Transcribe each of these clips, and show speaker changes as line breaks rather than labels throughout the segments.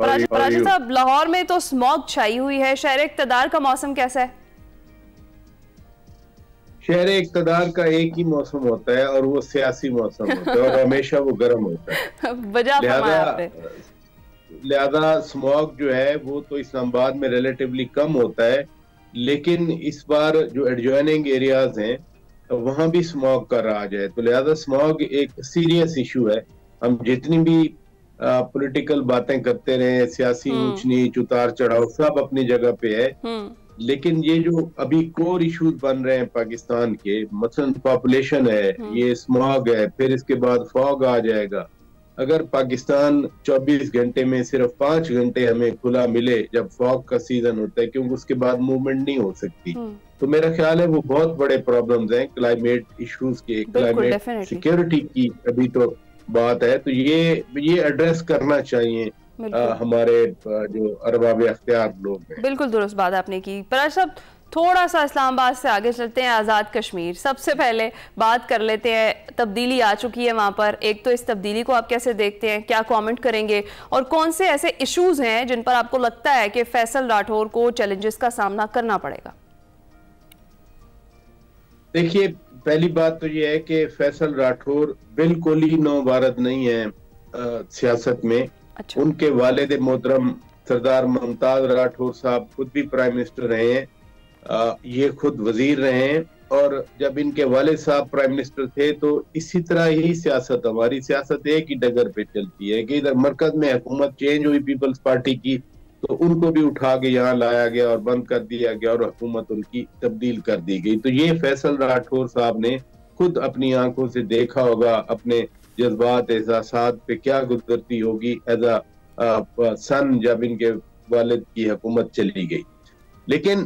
پراجا صاحب، لاہور میں تو اسموگ چھائی ہوئی ہے، شہر اقتدار کا موسم کیسا ہے؟
شہر اقتدار کا ایک ہی موسم ہوتا ہے اور وہ سیاسی موسم ہوتا ہے اور ہمیشہ وہ گرم ہوتا ہے۔
وجہ فرمایا آپ نے۔
لہذا اسموگ جو ہے وہ تو اسلام آباد میں ریلیٹیولی کم ہوتا ہے، لیکن اس بار جو ایڈجوائننگ ایریاز ہیں وہاں بھی اسموگ کا راج ہے، تو لہذا اسموگ ایک سیریس ایشو ہے۔ ہم جتنی بھی پولیٹیکل باتیں کرتے رہے، سیاسی اونچ نیچ اتار چڑھاؤ سب اپنی جگہ پہ ہے، لیکن یہ جو ابھی کور ایشوز بن رہے ہیں پاکستان کے، مثلا پاپولیشن ہے، یہ اسموگ ہے، پھر اس کے بعد فوگ آ جائے گا۔ اگر پاکستان 24 گھنٹے میں صرف 5 گھنٹے ہمیں کھلا ملے جب فوگ کا سیزن ہوتا ہے، کیونکہ اس کے بعد موومنٹ نہیں ہو سکتی، تو میرا خیال ہے وہ بہت بڑے پرابلمز ہیں کلائمیٹ ایشوز کے، کلائمیٹ سیکیورٹی کی ابھی تو بات ہے، تو یہ ایڈریس کرنا چاہیے ہمارے جو ارباب اختیار لوگ ہیں۔
بالکل درست بات آپ نے کی۔ پراج صاحب، تھوڑا سا اسلام آباد سے آگے چلتے ہیں، آزاد کشمیر سب سے پہلے بات کر لیتے ہیں۔ تبدیلی آ چکی ہے وہاں پر، ایک تو اس تبدیلی کو آپ کیسے دیکھتے ہیں، کیا کامنٹ کریں گے، اور کون سے ایسے ایشوز ہیں جن پر آپ کو لگتا ہے کہ فیصل راٹھور کو چیلنجز کا سامنا کرنا پڑے گا؟
دیکھیے، پہلی بات تو یہ ہے کہ فیصل راٹھور بالکل ہی نو بھارت نہیں ہے سیاست میں۔ ان کے والد محترم سردار ممتاز راٹھور صاحب خود بھی پرائم منسٹر رہے ہیں، یہ خود وزیر رہے ہیں، اور جب ان کے والد صاحب پرائم منسٹر تھے تو اسی طرح ہی سیاست، ہماری سیاست ایک ہی ڈگر پہ چلتی ہے کہ ادھر مرکز میں حکومت چینج ہوئی پیپلز پارٹی کی تو ان کو بھی اٹھا کے یہاں لایا گیا اور بند کر دیا گیا اور حکومت ان کی تبدیل کر دی گئی۔ تو یہ فیصل راٹھور صاحب نے خود اپنی آنکھوں سے دیکھا ہوگا، اپنے جذبات احساسات پہ کیا گزرتی ہوگی ایز اے سن جب ان کے والد کی حکومت چلی گئی۔ لیکن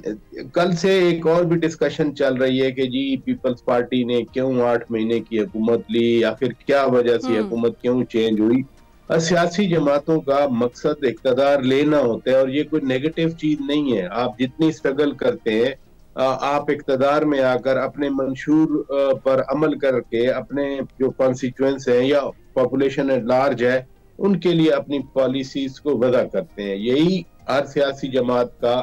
کل سے ایک اور بھی ڈسکشن چل رہی ہے کہ جی پیپلز پارٹی نے کیوں 8 مہینے کی حکومت لی، یا پھر کیا وجہ سے حکومت کیوں چینج ہوئی۔ سیاسی جماعتوں کا مقصد اقتدار لینا ہوتا ہے، اور یہ کوئی نیگیٹو چیز نہیں ہے۔ آپ جتنی اسٹرگل کرتے ہیں، آپ اقتدار میں آ کر اپنے منشور پر عمل کر کے اپنے جو کانسٹیچوئنٹس ہیں یا پاپولیشن ایٹ لارج ہے ان کے لیے اپنی پالیسیز کو وضع کرتے ہیں، یہی ہر سیاسی جماعت کا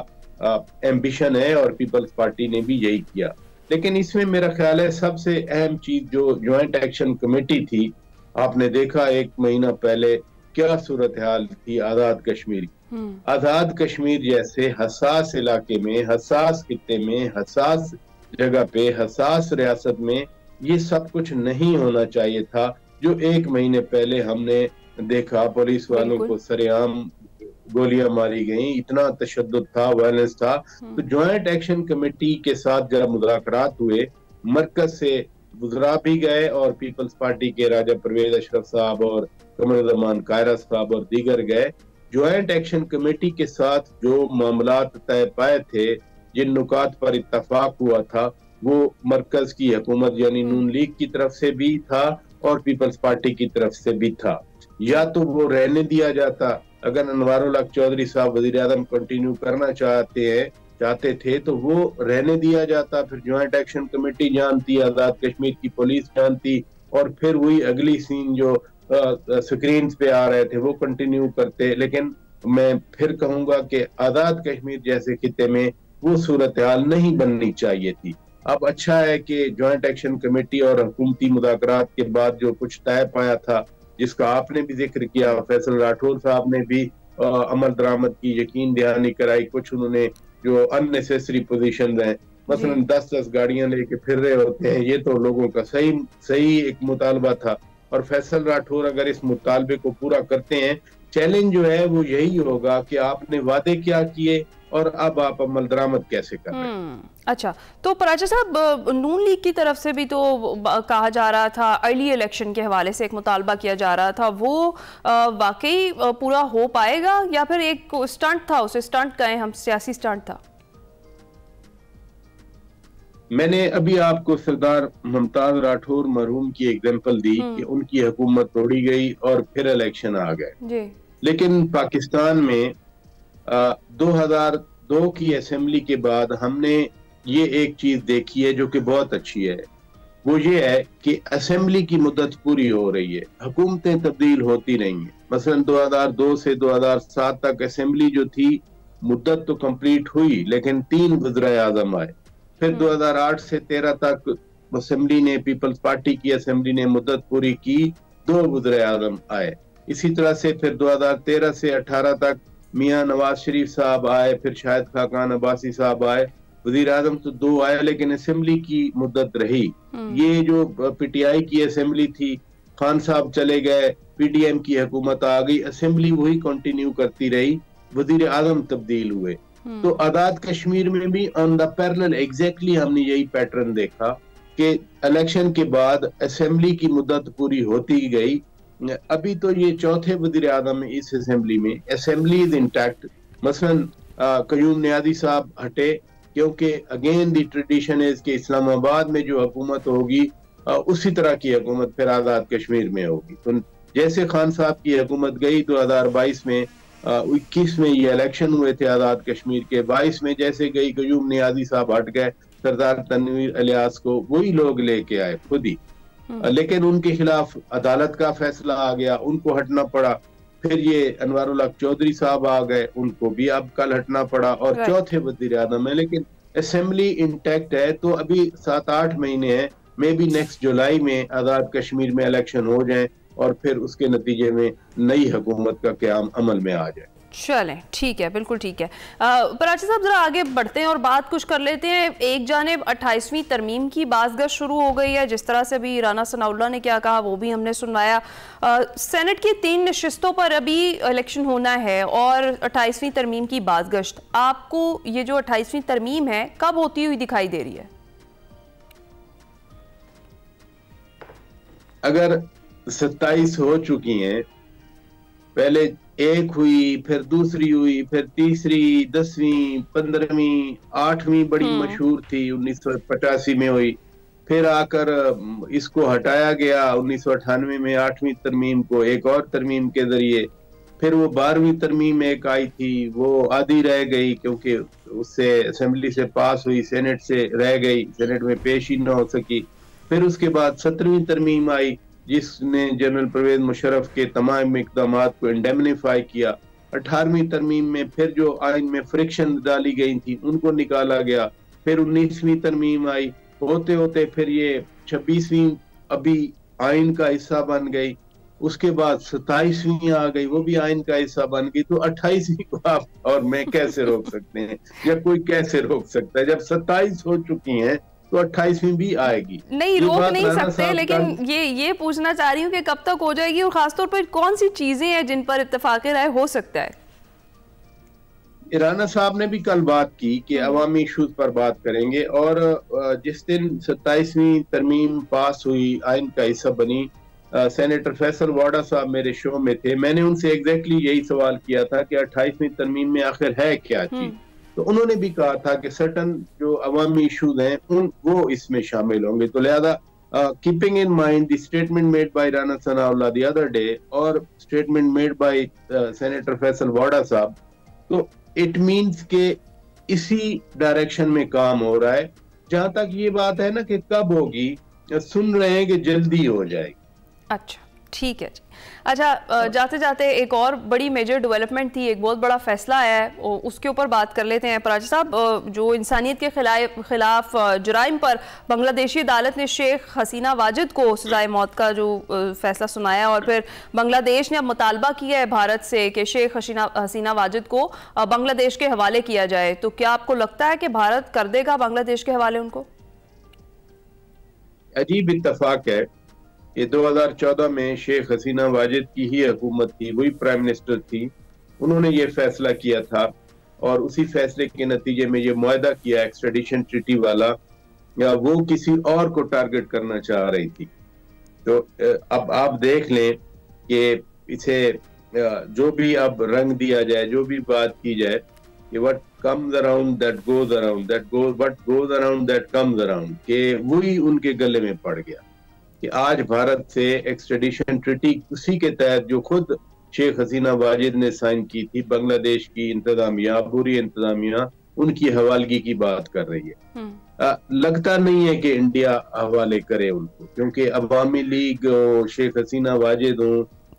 ایمبیشن ہے، اور پیپلز پارٹی نے بھی یہی کیا۔ لیکن اس میں میرا خیال ہے سب سے اہم چیز جو جوائنٹ ایکشن کمیٹی تھی، آپ نے دیکھا 1 مہینہ پہلے کیا صورتحال تھی آزاد کشمیر کی۔ آزاد کشمیر جیسے حساس علاقے میں، حساس خطے میں، حساس جگہ پہ، حساس ریاست میں یہ سب کچھ نہیں ہونا چاہیے تھا جو 1 مہینے پہلے ہم نے دیکھا۔ پولیس والوں کو سرے عام گولیاں ماری گئیں، اتنا تشدد تھا، وائلنس تھا۔ تو جوائنٹ ایکشن کمیٹی کے ساتھ جب مذاکرات ہوئے، مرکز سے وزراء بھی گئے اور پیپلز پارٹی کے راجہ پرویز اشرف صاحب اور قمر زمان قاہرہ صاحب اور دیگر گئے۔ جوائنٹ ایکشن کمیٹی کے ساتھ جو معاملات طے پائے تھے، جن نکات پر اتفاق ہوا تھا، وہ مرکز کی حکومت یعنی نون لیگ کی طرف سے بھی تھا اور پیپلز پارٹی کی طرف سے بھی تھا۔ یا تو وہ رہنے دیا جاتا، اگر انوار الحق چودھری صاحب وزیر اعظم کنٹینیو کرنا چاہتے تھے تو وہ رہنے دیا جاتا، پھر جوائنٹ ایکشن کمیٹی جانتی، آزاد کشمیر کی پولیس جانتی، اور پھر وہی اگلی سین جو سکرینز پہ آ رہے تھے وہ کنٹینیو کرتے۔ لیکن میں پھر کہوں گا کہ آزاد کشمیر جیسے خطے میں وہ صورتحال نہیں بننی چاہیے تھی۔ اب اچھا ہے کہ جوائنٹ ایکشن کمیٹی اور حکومتی مذاکرات کے بعد جو کچھ طے پایا تھا، جس کا آپ نے بھی ذکر کیا، فیصل راٹھور صاحب نے بھی عمل درآمد کی، یقین دہانی کرائی، کچھ انہوں نے جو ان نیسیسری پوزیشنز ہیں، مثلا 10 گاڑیاں لے کے پھر رہے ہوتے ہیں، یہ تو لوگوں کا صحیح ایک مطالبہ تھا، اور فیصل راٹھور اگر اس مطالبے کو پورا کرتے ہیں، چیلنج جو ہے وہ یہی ہوگا کہ آپ نے وعدے کیا کیے اور اب آپ عمل درآمد کیسے کر رہے ہیں۔
اچھا، تو پراجا صاحب، نون لیگ کی طرف سے بھی تو کہا جا رہا تھا، ارلی الیکشن کے حوالے سے ایک مطالبہ کیا جا رہا تھا، وہ واقعی پورا ہو پائے گا یا پھر ایک سٹنٹ تھا، اسے سٹنٹ کہیں ہم، سیاسی سٹنٹ تھا؟
میں نے ابھی آپ کو سردار ممتاز راٹھور مرحوم کی ایگزامپل دی کہ ان کی حکومت توڑی گئی اور پھر الیکشن آ گئے، لیکن پاکستان میں 2002 کی اسمبلی کے بعد ہم نے یہ ایک چیز دیکھی ہے جو کہ بہت اچھی ہے، وہ یہ ہے کہ اسمبلی کی مدت پوری ہو رہی ہے، حکومتیں تبدیل ہوتی رہی ہیں، مثلا 2002 سے 2007 تک اسمبلی جو تھی مدت تو کمپلیٹ ہوئی لیکن 3 وزرائے اعظم آئے. پھر 2008 سے 13 تک اسمبلی نے پیپلز پارٹی کی اسمبلی نے مدت پوری کی, 2 وزرائے اعظم آئے. اسی طرح سے پھر 2013 سے 18 تک میاں نواز شریف صاحب آئے, پھر شاہد خاقان عباسی صاحب آئے. وزیر اعظم تو 2 آئے لیکن اسمبلی کی مدت رہی. یہ جو پی ٹی آئی کی اسمبلی تھی, خان صاحب چلے گئے, پی ڈی ایم کی حکومت آ گئی, اسمبلی وہی کنٹینیو کرتی رہی, وزیر اعظم تبدیل ہوئے. تو آزاد کشمیر میں بھی آن دا پیرلل ایگزیکٹلی ہم نے یہی پیٹرن دیکھا کہ الیکشن کے بعد اسمبلی کی مدت پوری ہوتی گئی. ابھی تو یہ 4تھے وزیر اعظم اس اسمبلی میں, اسمبلی از انٹیکٹ. مثلا قیوم نیازی صاحب ہٹے کیونکہ اگین دی ٹریڈیشن ہے کہ اسلام آباد میں جو حکومت ہوگی اسی طرح کی حکومت پھر آزاد کشمیر میں ہوگی. تو جیسے خان صاحب کی حکومت گئی 2022 میں, 21 میں یہ الیکشن ہوئے تھے آزاد کشمیر کے, 22 میں جیسے گئی قیوم نیازی صاحب ہٹ گئے, سردار تنویر الیاس کو وہی لوگ لے کے آئے خود ہی, لیکن ان کے خلاف عدالت کا فیصلہ آ گیا, ان کو ہٹنا پڑا. پھر یہ انوار الحق چودھری صاحب آ گئے, ان کو بھی اب کل ہٹنا پڑا, اور 4تھے وزیر اعظم ہے لیکن اسمبلی انٹیکٹ ہے. تو ابھی 7-8 مہینے ہیں, میں بھی نیکسٹ جولائی میں آزاد کشمیر میں الیکشن ہو جائیں اور پھر اس کے نتیجے میں نئی حکومت کا قیام عمل میں آ جائے.
چلیں ٹھیک ہے, بالکل ٹھیک ہے. پراچی صاحب ذرا آگے بڑھتے ہیں اور بات کچھ کر لیتے ہیں. ایک جانب 28ویں ترمیم کی بازگشت شروع ہو گئی ہے, جس طرح سے بھی رانا ثناء اللہ نے کیا کہا وہ بھی ہم نے سنوایا. سینٹ کی 3 نشستوں پر ابھی الیکشن ہونا ہے اور 28ویں ترمیم کی بازگشت, آپ کو یہ جو 28ویں ترمیم ہے کب ہوتی ہوئی دکھائی دے رہی ہے؟
اگر 27 ہو چکی ہیں, پہلے 1 ہوئی, پھر 2 ہوئی, پھر 3, 10ویں, 15ویں, 8ویں بڑی مشہور تھی 1985 میں ہوئی, پھر آ کر اس کو ہٹایا گیا 1998 میں 8ویں ترمیم کو ایک اور ترمیم کے ذریعے. پھر وہ 12ویں ترمیم ایک آئی تھی, وہ آدھی رہ گئی کیونکہ اس سے اسمبلی سے پاس ہوئی, سینٹ سے رہ گئی, سینٹ میں پیش ہی نہ ہو سکی. پھر اس کے بعد 17ویں ترمیم آئی جس نے جنرل پرویز مشرف کے تمام اقدامات کو انڈیمنیفائی کیا. 18ویں ترمیم میں پھر جو آئین میں فرکشن ڈالی گئی تھی ان کو نکالا گیا. پھر 19ویں ترمیم آئی, ہوتے ہوتے پھر یہ 26ویں ابھی آئین کا حصہ بن گئی. اس کے بعد 27ویں آ گئی, وہ بھی آئین کا حصہ بن گئی. تو 28ویں کو آپ اور میں کیسے روک سکتے ہیں, یا کوئی کیسے روک سکتا ہے؟ جب 27 ہو چکی ہیں تو 28ویں بھی آئے گی.
نہیں روک نہیں سکتے, لیکن یہ پوچھنا چاہ رہی ہوں کہ کب تک ہو جائے گی, اور خاص طور پر کون سی چیزیں ہیں جن پر اتفاق رائے ہو سکتا ہے؟
رانا صاحب نے بھی کل بات کی کہ عوامی ایشوز پر بات کریں گے, اور جس دن 27ویں ترمیم پاس ہوئی, آئین کا حصہ بنی, سینیٹر فیصل واڈا صاحب میرے شو میں تھے. میں نے ان سے ایگزیکٹلی یہی سوال کیا تھا کہ 28ویں ترمیم میں آخر ہے کیا چیز. تو انہوں نے بھی کہا تھا کہ سرٹن جو عوامی ایشوز ہیں وہ اس میں شامل ہوں گے. تو لہذا keeping in mind the statement made by Rana Sanawullah the other day اور statement made by Senator Faisal واڈا صاحب, تو it means کہ اسی ڈائریکشن میں کام ہو رہا ہے. جہاں تک یہ بات ہے نا کہ کب ہوگی, سن رہے ہیں کہ جلدی ہو جائے گی.
اچھا ٹھیک ہے جی. اچھا جاتے جاتے ایک اور بڑی میجر ڈیولپمنٹ تھی, ایک بہت بڑا فیصلہ آیا ہے, اس کے اوپر بات کر لیتے ہیں. پراچی صاحب, جو انسانیت کے خلاف جرائم پر بنگلہ دیشی عدالت نے شیخ حسینہ واجد کو سزائے موت کا جو فیصلہ سنایا, اور پھر بنگلہ دیش نے اب مطالبہ کیا ہے بھارت سے کہ شیخ حسینہ واجد کو بنگلہ دیش کے حوالے کیا جائے. تو کیا آپ کو لگتا ہے کہ بھارت کر دے گا بنگلہ دیش کے حوالے ان کو؟
عجیب اتفاق ہے, یہ 2014 میں شیخ حسینہ واجد کی ہی حکومت تھی, وہی پرائم منسٹر تھی, انہوں نے یہ فیصلہ کیا تھا, اور اسی فیصلے کے نتیجے میں یہ معاہدہ کیا ایکسٹریڈیشن ٹریٹی والا, وہ کسی اور کو ٹارگٹ کرنا چاہ رہی تھی. تو اب آپ دیکھ لیں کہ اسے جو بھی اب رنگ دیا جائے, جو بھی بات کی جائے, کہ what comes around that goes around, what goes around that comes around, کہ وہی ان کے گلے میں پڑ گیا کہ آج بھارت سے ایکسٹریڈیشن ٹریٹی اسی کے تحت جو خود شیخ حسینہ واجد نے سائن کی تھی, بنگلہ دیش کی انتظامیہ, عبوری انتظامیہ ان کی حوالگی کی بات کر رہی ہے. لگتا نہیں ہے کہ انڈیا حوالے کرے ان کو, کیونکہ عوامی لیگ شیخ حسینہ واجد ہوں